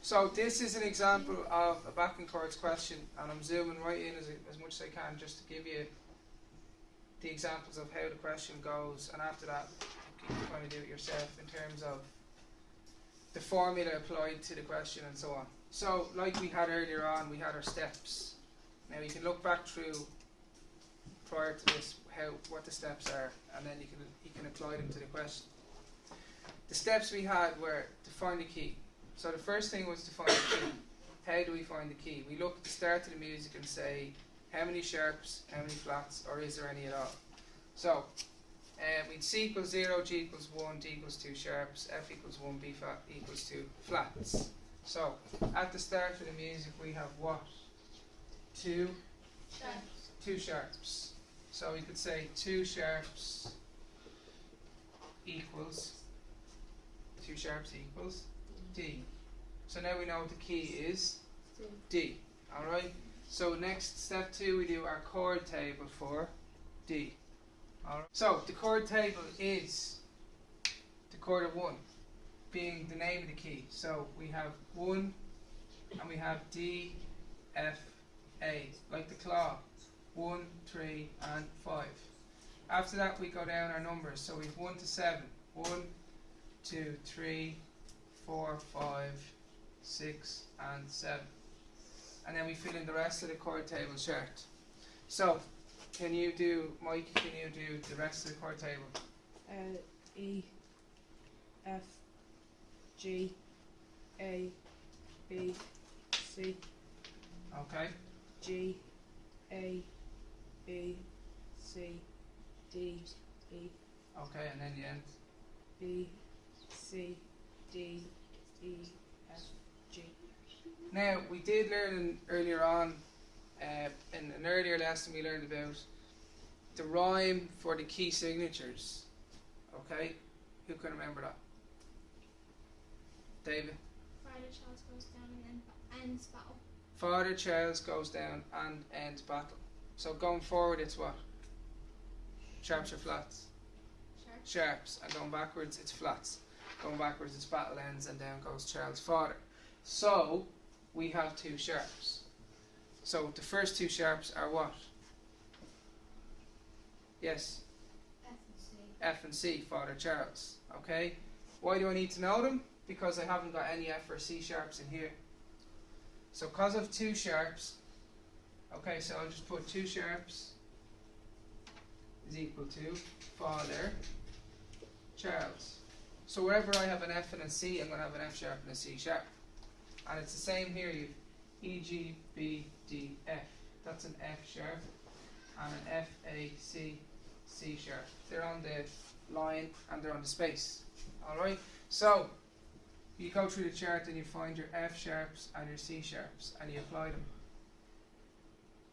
So this is an example of a backing chords question, and I'm zooming right in as much as I can just to give you the examples of how the question goes, and after that you can kind of do it yourself in terms of the formula applied to the question and so on. So like we had earlier on, we had our steps. Now you can look back through prior to this what the steps are, and then you can apply them to the question. The steps we had were to find the key. So the first thing was to find the key. How do we find the key? We look at the start of the music and say how many sharps, how many flats, or is there any at all? So we'd C equals 0, G equals 1, D equals 2 sharps, F equals 1, B flat equals 2 flats. So at the start of the music we have what? Two sharps. So we could say 2 sharps equals D. So now we know what the key is D. Alright? So next, step 2, we do our chord table for D. Alright? So the chord table is the chord of 1 being the name of the key. So we have 1 and we have D, F, A, like the claw. 1, 3 and 5. After that we go down our numbers. So we have 1 to 7. 1, 2, 3, 4, 5, 6 and 7. And then we fill in the rest of the chord table chart. So, Mike, can you do the rest of the chord table? E, F, G, A, B, C. Okay. G, A, B, C, D, E. Okay, and then the end. B, C, D, E, F, G. Now, we did learn earlier on, in an earlier lesson we learned about the rhyme for the key signatures. Okay? Who can remember that? David? Father Charles goes down and then ends battle. Father Charles goes down and ends battle. So going forward it's what? Sharps or flats? Sharps. And going backwards it's flats. Going backwards it's battle ends and down goes Charles' father. So we have 2 sharps. So the first 2 sharps are what? Yes? F and C, Father Charles. Okay? Why do I need to know them? Because I haven't got any F or C sharps in here. So because of 2 sharps, okay, so I'll just put 2 sharps is equal to Father Charles. So wherever I have an F and a C, I'm going to have an F sharp and a C sharp. And it's the same here, you E, G, B, D, F. That's an F sharp and an F, A, C, C sharp. They're on the line and they're on the space. Alright, so you go through the chart and you find your F sharps and your C sharps and you apply them.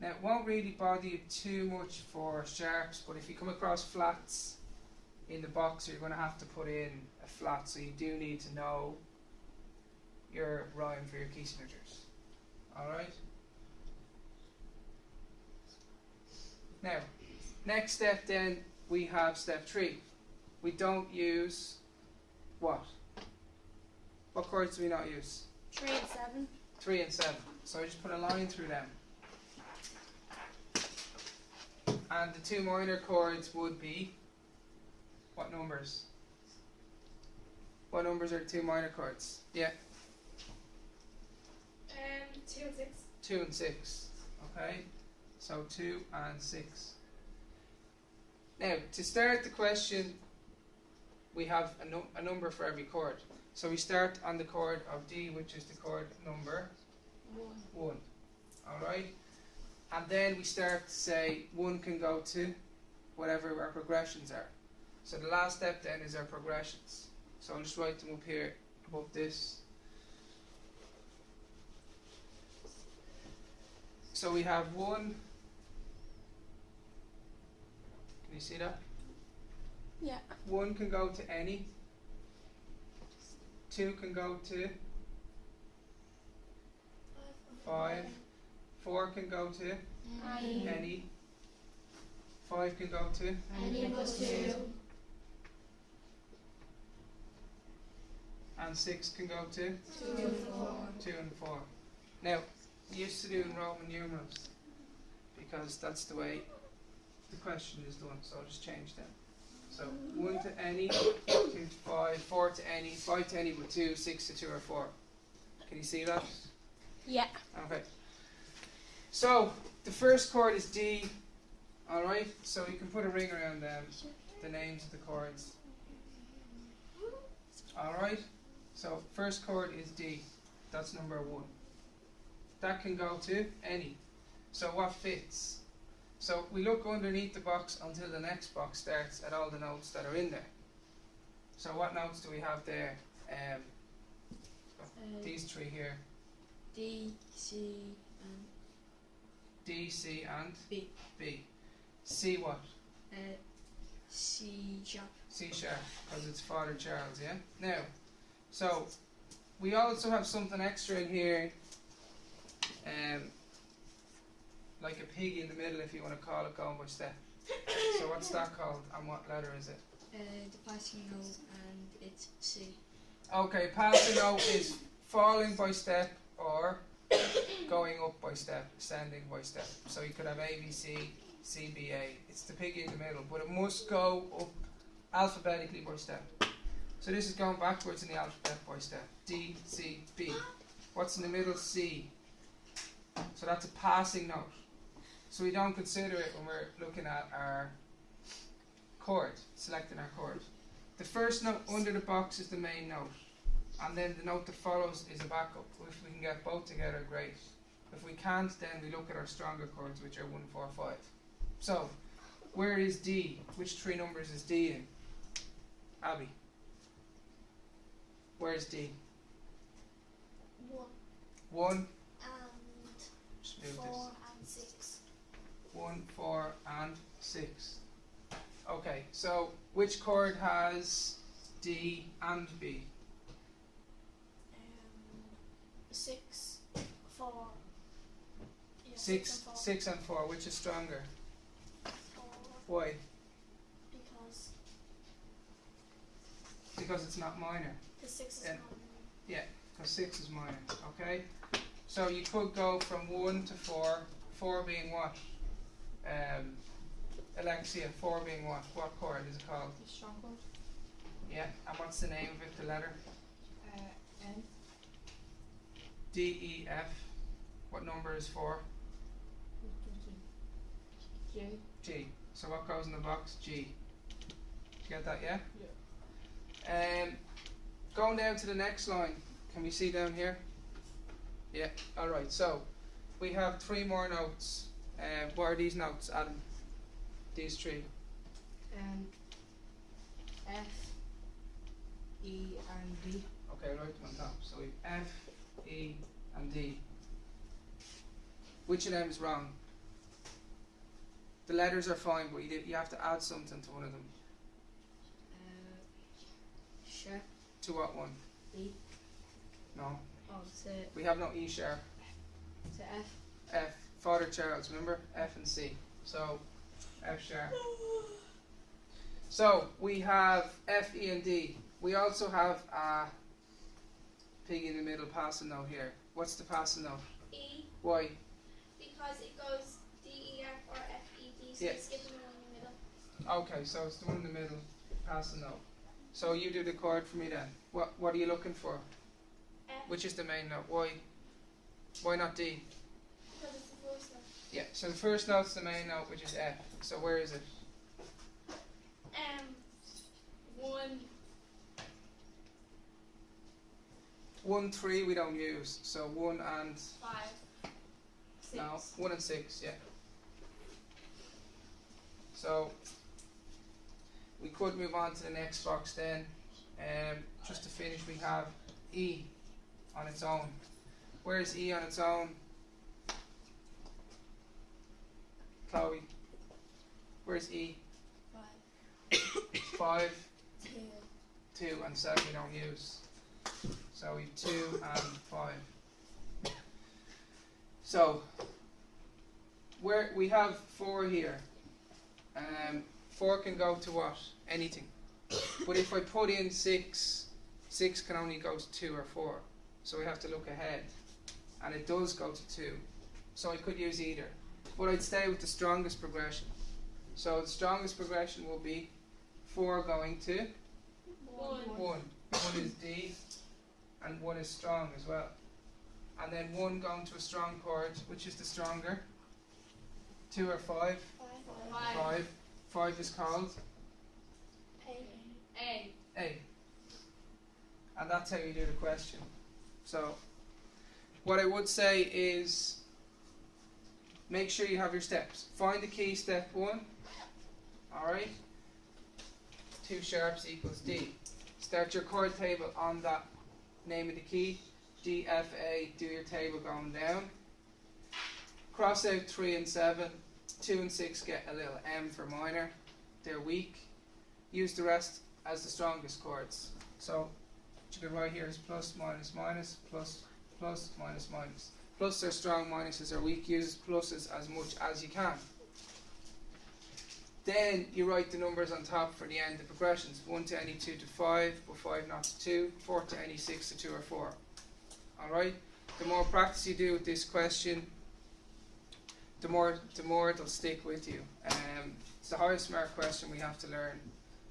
Now it won't really bother you too much for sharps, but if you come across flats in the box, you're going to have to put in a flat, so you do need to know your rhyme for your key signatures. Alright? Now, next step then, we have step 3. We don't use what? What chords do we not use? 3 and 7. 3 and 7. So I just put a line through them. And the 2 minor chords would be what numbers? What numbers are the 2 minor chords? Yeah. 2 and 6. 2 and 6. Okay. So 2 and 6. Now, to start the question, we have a number for every chord. So we start on the chord of D, which is the chord number 1. Alright? And then we start to say 1 can go to whatever our progressions are. So the last step then is our progressions. So I'll just write them up here above this. So we have 1. Can you see that? Yeah. 1 can go to any. 2 can go to 5. 4 can go to any. 5 can go to Any equals 2. And 6 can go to 2 and 4. 2 and 4. Now, we used to do in Roman numerals because that's the way the question is done, so I'll just change them. So 1 to any, 2 to 5, 4 to any, 5 to any but 2, 6 to 2 or 4. Can you see that? Yeah. Okay. So the first chord is D. Alright, so you can put a ring around the names of the chords. Alright, so first chord is D. That's number 1. That can go to any. So what fits? So we look underneath the box until the next box starts at all the notes that are in there. So what notes do we have there? These 3 here. D, C, and D, C and B. B. C what? C sharp. C sharp, because it's Father Charles, yeah? Now, so we also have something extra in here, like a pig in the middle, if you want to call it, going by step. So what's that called, and what letter is it? The passing note, and it's C. Okay, passing note is falling by step or going up by step, ascending by step. So you could have A, B, C, C, B, A. It's the pig in the middle, but it must go up alphabetically by step. So this is going backwards in the alphabet by step. D, C, B. What's in the middle? C. So that's a passing note. So we don't consider it when we're looking at our chord, selecting our chord. The first note under the box is the main note, and then the note that follows is a backup. If we can get both together, great. If we can't, then we look at our stronger chords, which are 1, 4, 5. So, where is D? Which 3 numbers is D in? Abby. Where's D? 1 1. and Just move 4 this. and 6. 1, 4, and 6. Okay, so which chord has D and B? 6, 4. Yeah, 6, and 4. 6 and 4. Which is stronger? 4 Why? because Because it's not minor. the 6 is Yeah. minor. Yeah, because 6 is minor. Okay? So you could go from 1 to 4. 4 being what? Alexia, 4 being what? What chord is it called? The strong chord. Yeah, and what's the name of it, the letter? N. D, E, F. What number is 4? J. G. So what goes in the box? G. Get that, yeah? Yeah. Going down to the next line. Can we see down here? Yeah, alright, so we have 3 more notes. What are these notes, Adam? These 3. F, E, and D. Okay, right on top. So we have F, E, and D. Which of them is wrong? The letters are fine, but you have to add something to one of them. Sharp. To what one? E. No. Oh, it's We have no E sharp. F. F. Father Charles, remember? F and C. So, F sharp. So, we have F, E, and D. We also have a pig in the middle passing note here. What's the passing note? E, Why? because it goes D, E, F, or F, E, D, so Yeah. it's skipping the one in the middle. Okay, so it's the one in the middle, passing note. So you do the chord for me then. What are you looking for? F, Which is the main note? Why? Why not D? because it's the first one. Yeah, so the first note's the main note, which is F. So where is it? 1, 1, 3 we don't use. So 1 and 5, 6. no, 1 and 6, yeah. So we could move on to the next box then. Just to finish, we have E on its own. Where's E on its own? Chloe. Where's E? 5, 2. 2, and 7 we don't use. So we have 2 and 5. So where we have 4 here. 4 can go to what? Anything. But if I put in 6, 6 can only go to 2 or 4. So we have to look ahead. And it does go to 2. So I could use either. But I'd stay with the strongest progression. So the strongest progression will be 4 going to 1. 1. 1 is D, and 1 is strong as well. And then 1 going to a strong chord, which is the stronger? 2 or 5? 5. 5 is called A. A. And that's how you do the question. So, what I would say is, make sure you have your steps. Find the key, step 1. Alright? 2 sharps equals D. Start your chord table on that name of the key. D, F, A. Do your table going down. Cross out 3 and 7. 2 and 6 get a little M for minor. They're weak. Use the rest as the strongest chords. So, what you could write here is plus, minus, minus, plus, plus, minus, minus. Plus are strong, minuses are weak. Use pluses as much as you can. Then you write the numbers on top for the end of progressions. 1 to any 2 to 5, but 5 not to 2. 4 to any 6 to 2 or 4. Alright? The more practice you do with this question, the more it'll stick with you. It's the highest mark question we have to learn.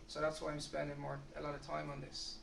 So that's why I'm spending a lot of time on this.